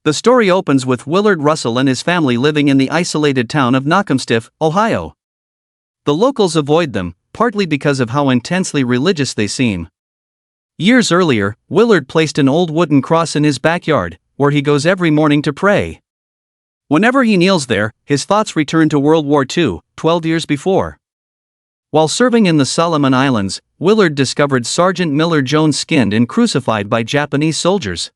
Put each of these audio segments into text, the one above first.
The story opens with Willard Russell and his family living in the isolated town of Nakamstiff, Ohio. The locals avoid them, partly because of how intensely religious they seem. Years earlier, Willard placed an old wooden cross in his backyard, where he goes every morning to pray. Whenever he kneels there, his thoughts return to World War II, 12 years before. While serving in the Solomon Islands, Willard discovered Sergeant Miller Jones skinned and crucified by Japanese soldiers.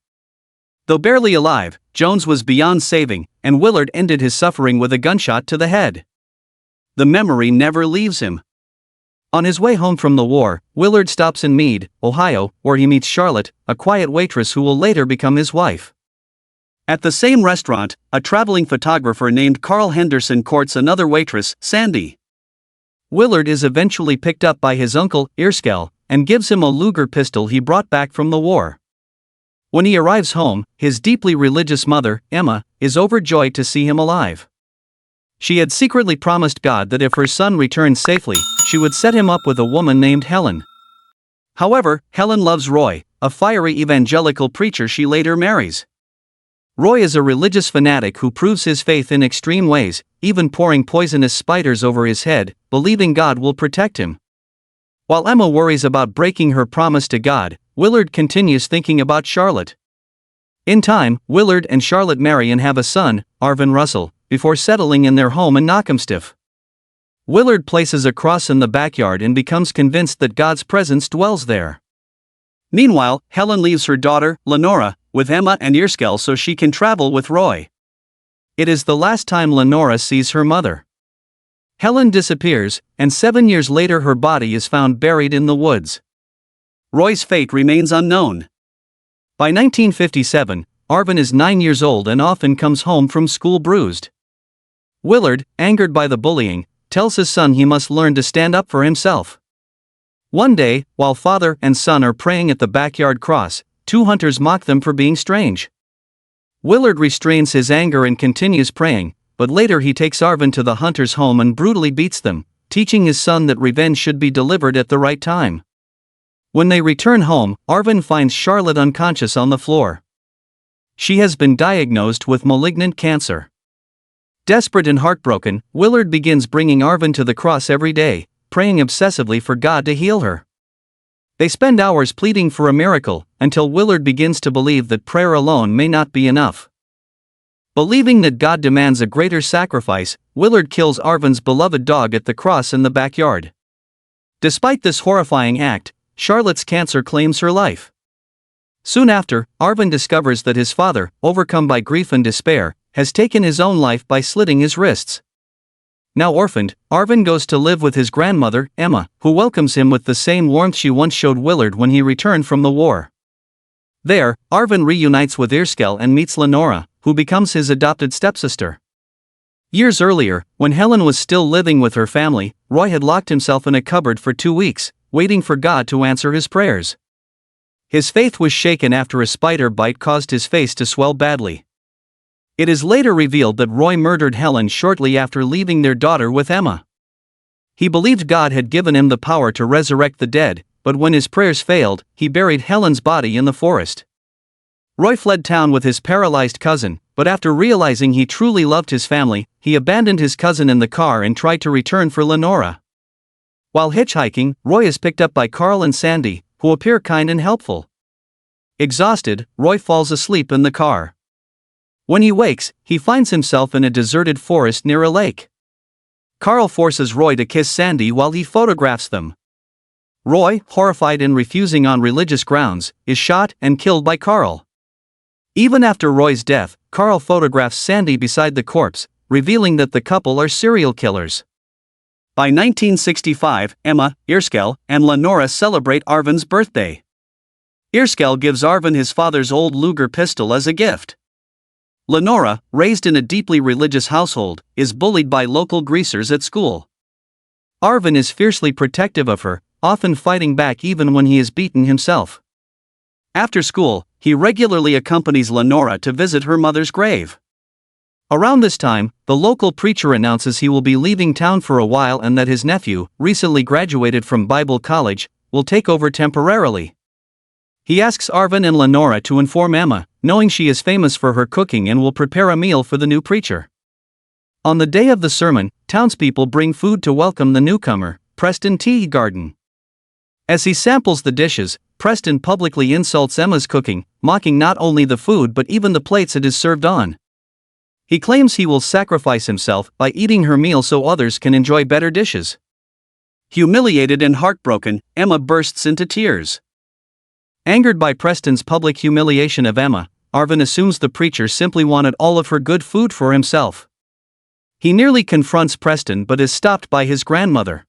Though barely alive, Jones was beyond saving, and Willard ended his suffering with a gunshot to the head. The memory never leaves him. On his way home from the war, Willard stops in Meade, Ohio, where he meets Charlotte, a quiet waitress who will later become his wife. At the same restaurant, a traveling photographer named Carl Henderson courts another waitress, Sandy. Willard is eventually picked up by his uncle, Earskell, and gives him a Luger pistol he brought back from the war. When he arrives home, his deeply religious mother, Emma, is overjoyed to see him alive. She had secretly promised God that if her son returned safely, she would set him up with a woman named Helen. However, Helen loves Roy, a fiery evangelical preacher she later marries. Roy is a religious fanatic who proves his faith in extreme ways, even pouring poisonous spiders over his head, believing God will protect him. While Emma worries about breaking her promise to God, Willard continues thinking about Charlotte. In time, Willard and Charlotte marry and have a son, Arvin Russell, before settling in their home in Nakamstiff. Willard places a cross in the backyard and becomes convinced that God's presence dwells there. Meanwhile, Helen leaves her daughter, Lenora, with Emma and Earskell so she can travel with Roy. It is the last time Lenora sees her mother. Helen disappears, and 7 years later her body is found buried in the woods. Roy's fate remains unknown. By 1957, Arvin is 9 years old and often comes home from school bruised. Willard, angered by the bullying, tells his son he must learn to stand up for himself. One day, while father and son are praying at the backyard cross, two hunters mock them for being strange. Willard restrains his anger and continues praying, but later he takes Arvin to the hunters' home and brutally beats them, teaching his son that revenge should be delivered at the right time. When they return home, Arvin finds Charlotte unconscious on the floor. She has been diagnosed with malignant cancer. Desperate and heartbroken, Willard begins bringing Arvin to the cross every day, praying obsessively for God to heal her. They spend hours pleading for a miracle, until Willard begins to believe that prayer alone may not be enough. Believing that God demands a greater sacrifice, Willard kills Arvin's beloved dog at the cross in the backyard. Despite this horrifying act, Charlotte's cancer claims her life. Soon after, Arvin discovers that his father, overcome by grief and despair, has taken his own life by slitting his wrists. Now orphaned, Arvin goes to live with his grandmother, Emma, who welcomes him with the same warmth she once showed Willard when he returned from the war. There, Arvin reunites with Earskell and meets Lenora, who becomes his adopted stepsister. Years earlier, when Helen was still living with her family, Roy had locked himself in a cupboard for 2 weeks, waiting for God to answer his prayers. His faith was shaken after a spider bite caused his face to swell badly. It is later revealed that Roy murdered Helen shortly after leaving their daughter with Emma. He believed God had given him the power to resurrect the dead, but when his prayers failed, he buried Helen's body in the forest. Roy fled town with his paralyzed cousin, but after realizing he truly loved his family, he abandoned his cousin in the car and tried to return for Lenora. While hitchhiking, Roy is picked up by Carl and Sandy, who appear kind and helpful. Exhausted, Roy falls asleep in the car. When he wakes, he finds himself in a deserted forest near a lake. Carl forces Roy to kiss Sandy while he photographs them. Roy, horrified and refusing on religious grounds, is shot and killed by Carl. Even after Roy's death, Carl photographs Sandy beside the corpse, revealing that the couple are serial killers. By 1965, Emma, Earskell, and Lenora celebrate Arvin's birthday. Earskell gives Arvin his father's old Luger pistol as a gift. Lenora, raised in a deeply religious household, is bullied by local greasers at school. Arvin is fiercely protective of her, often fighting back even when he is beaten himself. After school, he regularly accompanies Lenora to visit her mother's grave. Around this time, the local preacher announces he will be leaving town for a while and that his nephew, recently graduated from Bible college, will take over temporarily. He asks Arvin and Lenora to inform Emma, knowing she is famous for her cooking and will prepare a meal for the new preacher. On the day of the sermon, townspeople bring food to welcome the newcomer, Preston Teagarden. As he samples the dishes, Preston publicly insults Emma's cooking, mocking not only the food but even the plates it is served on. He claims he will sacrifice himself by eating her meal so others can enjoy better dishes. Humiliated and heartbroken, Emma bursts into tears. Angered by Preston's public humiliation of Emma, Arvin assumes the preacher simply wanted all of her good food for himself. He nearly confronts Preston but is stopped by his grandmother.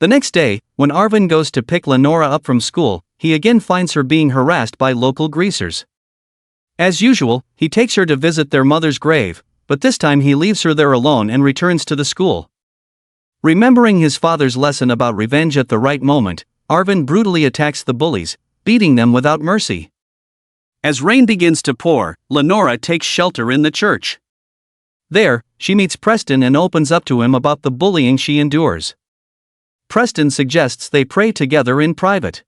The next day, when Arvin goes to pick Lenora up from school, he again finds her being harassed by local greasers. As usual, he takes her to visit their mother's grave, but this time he leaves her there alone and returns to the school. Remembering his father's lesson about revenge at the right moment, Arvin brutally attacks the bullies, beating them without mercy. As rain begins to pour, Lenora takes shelter in the church. There, she meets Preston and opens up to him about the bullying she endures. Preston suggests they pray together in private.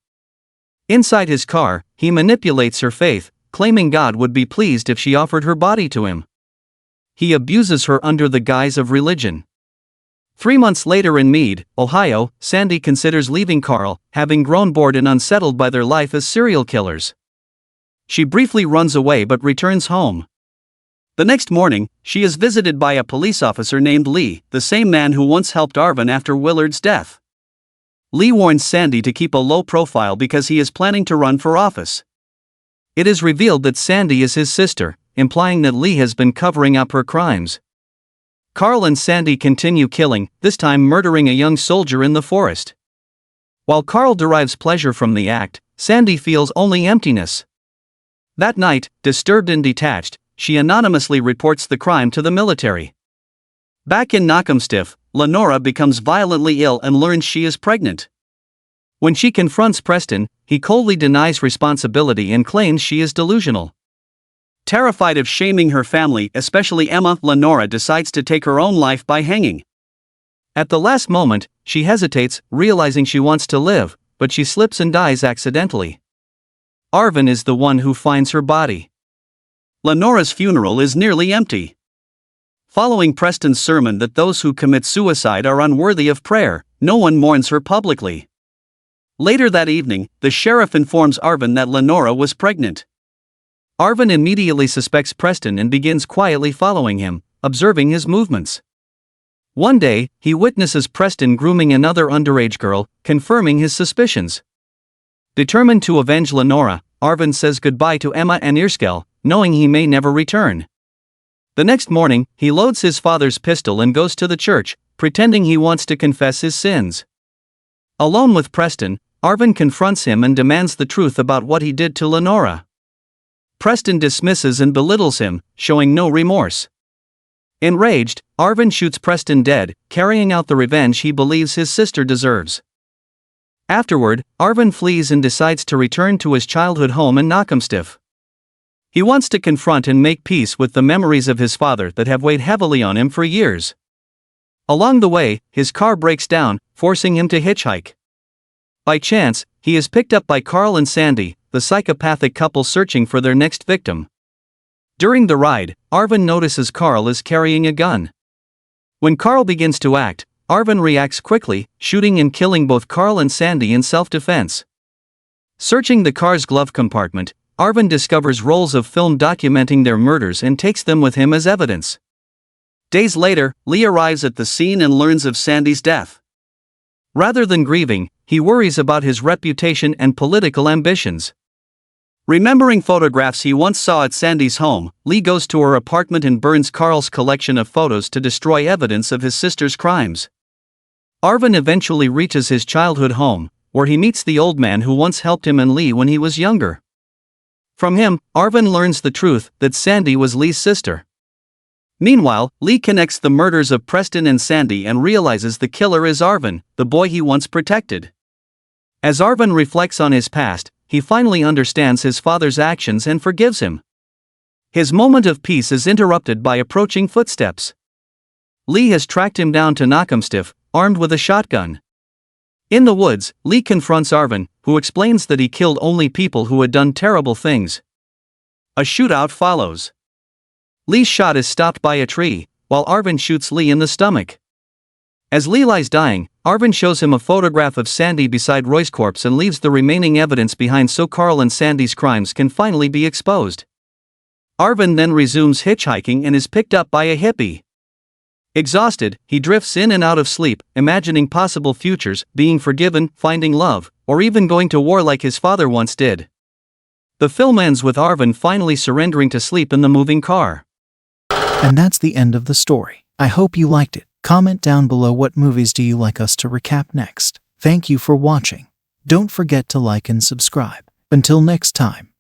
Inside his car, he manipulates her faith, claiming God would be pleased if she offered her body to him. He abuses her under the guise of religion. 3 months later in Meade, Ohio, Sandy considers leaving Carl, having grown bored and unsettled by their life as serial killers. She briefly runs away but returns home. The next morning, she is visited by a police officer named Lee, the same man who once helped Arvin after Willard's death. Lee warns Sandy to keep a low profile because he is planning to run for office. It is revealed that Sandy is his sister, implying that Lee has been covering up her crimes. Carl and Sandy continue killing, this time murdering a young soldier in the forest. While Carl derives pleasure from the act, Sandy feels only emptiness. That night, disturbed and detached, she anonymously reports the crime to the military. Back in Nakamstiff, Lenora becomes violently ill and learns she is pregnant. When she confronts Preston, he coldly denies responsibility and claims she is delusional. Terrified of shaming her family, especially Emma, Lenora decides to take her own life by hanging. At the last moment, she hesitates, realizing she wants to live, but she slips and dies accidentally. Arvin is the one who finds her body. Lenora's funeral is nearly empty. Following Preston's sermon that those who commit suicide are unworthy of prayer, no one mourns her publicly. Later that evening, the sheriff informs Arvin that Lenora was pregnant. Arvin immediately suspects Preston and begins quietly following him, observing his movements. One day, he witnesses Preston grooming another underage girl, confirming his suspicions. Determined to avenge Lenora, Arvin says goodbye to Emma and Irskel, knowing he may never return. The next morning, he loads his father's pistol and goes to the church, pretending he wants to confess his sins. Alone with Preston, Arvin confronts him and demands the truth about what he did to Lenora. Preston dismisses and belittles him, showing no remorse. Enraged, Arvin shoots Preston dead, carrying out the revenge he believes his sister deserves. Afterward, Arvin flees and decides to return to his childhood home in Nakamstiff. He wants to confront and make peace with the memories of his father that have weighed heavily on him for years. Along the way, his car breaks down, forcing him to hitchhike. By chance, he is picked up by Carl and Sandy, the psychopathic couple searching for their next victim. During the ride, Arvin notices Carl is carrying a gun. When Carl begins to act, Arvin reacts quickly, shooting and killing both Carl and Sandy in self-defense. Searching the car's glove compartment, Arvin discovers rolls of film documenting their murders and takes them with him as evidence. Days later, Lee arrives at the scene and learns of Sandy's death. Rather than grieving, he worries about his reputation and political ambitions. Remembering photographs he once saw at Sandy's home, Lee goes to her apartment and burns Carl's collection of photos to destroy evidence of his sister's crimes. Arvin eventually reaches his childhood home, where he meets the old man who once helped him and Lee when he was younger. From him, Arvin learns the truth that Sandy was Lee's sister. Meanwhile, Lee connects the murders of Preston and Sandy and realizes the killer is Arvin, the boy he once protected. As Arvin reflects on his past, he finally understands his father's actions and forgives him. His moment of peace is interrupted by approaching footsteps. Lee has tracked him down to Nakamstiff, armed with a shotgun. In the woods, Lee confronts Arvin, who explains that he killed only people who had done terrible things. A shootout follows. Lee's shot is stopped by a tree, while Arvin shoots Lee in the stomach. As Lee lies dying, Arvin shows him a photograph of Sandy beside Roy's corpse and leaves the remaining evidence behind so Carl and Sandy's crimes can finally be exposed. Arvin then resumes hitchhiking and is picked up by a hippie. Exhausted, he drifts in and out of sleep, imagining possible futures, being forgiven, finding love, or even going to war like his father once did. The film ends with Arvin finally surrendering to sleep in the moving car. And that's the end of the story. I hope you liked it. Comment down below what movies do you like us to recap next. Thank you for watching. Don't forget to like and subscribe. Until next time.